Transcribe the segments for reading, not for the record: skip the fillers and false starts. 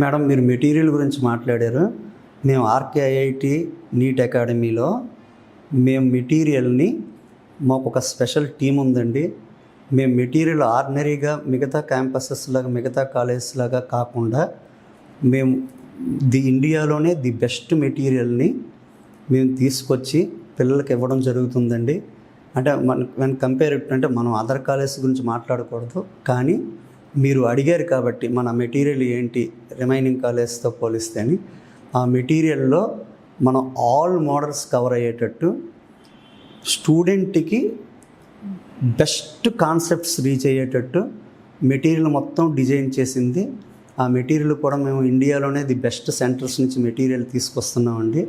Madam, మీరు material గురించి మాట్లాడారు. మేము ఆర్కేఐఐటి నీట్ అకాడమీలో మేము మెటీరియల్ని మాకు ఒక స్పెషల్ టీం ఉందండి. మేము మెటీరియల్ ఆర్డినరీగా మిగతా క్యాంపసెస్ లాగా మిగతా కాలేజెస్ లాగా కాకుండా మేము ఇండియాలోనే ది బెస్ట్ మెటీరియల్ని మేము తీసుకొచ్చి పిల్లలకి ఇవ్వడం జరుగుతుందండి. అంటే మన కంపేర్ అంటే మనం అదర్ కాలేజెస్ గురించి మాట్లాడకూడదు, కానీ మీరు అడిగారు కాబట్టి మన మెటీరియల్ ఏంటి రిమైనింగ్ కాలేజ్తో పోలిస్తే అని. ఆ మెటీరియల్లో మనం ఆల్ మోడల్స్ కవర్ అయ్యేటట్టు స్టూడెంట్కి బెస్ట్ కాన్సెప్ట్స్ రీచ్ అయ్యేటట్టు మెటీరియల్ మొత్తం డిజైన్ చేసింది. ఆ మెటీరియల్ కూడా మేము ఇండియాలోనే ది బెస్ట్ సెంటర్స్ నుంచి మెటీరియల్ తీసుకొస్తున్నామండి.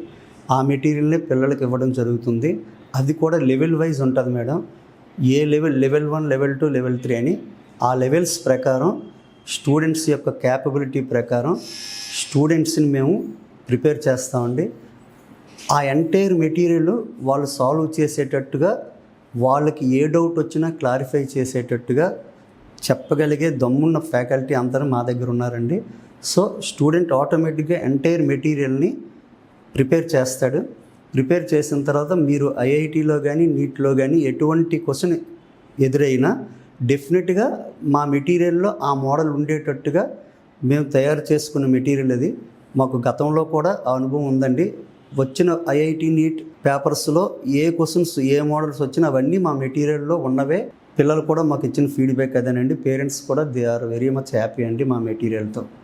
ఆ మెటీరియల్ని పిల్లలకి ఇవ్వడం జరుగుతుంది. అది కూడా లెవెల్ వైజ్ ఉంటుంది మేడం. ఏ లెవెల్ 1, లెవెల్ 2, లెవెల్ 3 అని ఆ లెవెల్స్ ప్రకారం స్టూడెంట్స్ యొక్క క్యాపబిలిటీ ప్రకారం స్టూడెంట్స్ని మేము ప్రిపేర్ చేస్తామండి. ఆ ఎంటైర్ మెటీరియల్ వాళ్ళు సాల్వ్ చేసేటట్టుగా, వాళ్ళకి ఏ డౌట్ వచ్చినా క్లారిఫై చేసేటట్టుగా చెప్పగలిగే దమ్మున్న ఫ్యాకల్టీ అందరూ మా దగ్గర ఉన్నారండి. సో స్టూడెంట్ ఆటోమేటిక్గా ఎంటైర్ మెటీరియల్ని ప్రిపేర్ చేస్తాడు. ప్రిపేర్ చేసిన తర్వాత మీరు ఐఐటీలో కానీ నీట్లో కానీ ఎటువంటి క్వశ్చన్ ఎదురైనా డెఫినెట్గా మా మెటీరియల్లో ఆ మోడల్ ఉండేటట్టుగా మేము తయారు చేసుకున్న మెటీరియల్ అది. మాకు గతంలో కూడా ఆ అనుభవం ఉందండి. వచ్చిన ఐఐటి నీట్ పేపర్స్లో ఏ క్వశ్చన్స్ ఏ మోడల్స్ వచ్చినా అవన్నీ మా మెటీరియల్లో ఉన్నవే. పిల్లలు కూడా మాకు ఇచ్చిన ఫీడ్బ్యాక్ అదేనండి. పేరెంట్స్ కూడా they are very much happy అండి మా మెటీరియల్తో.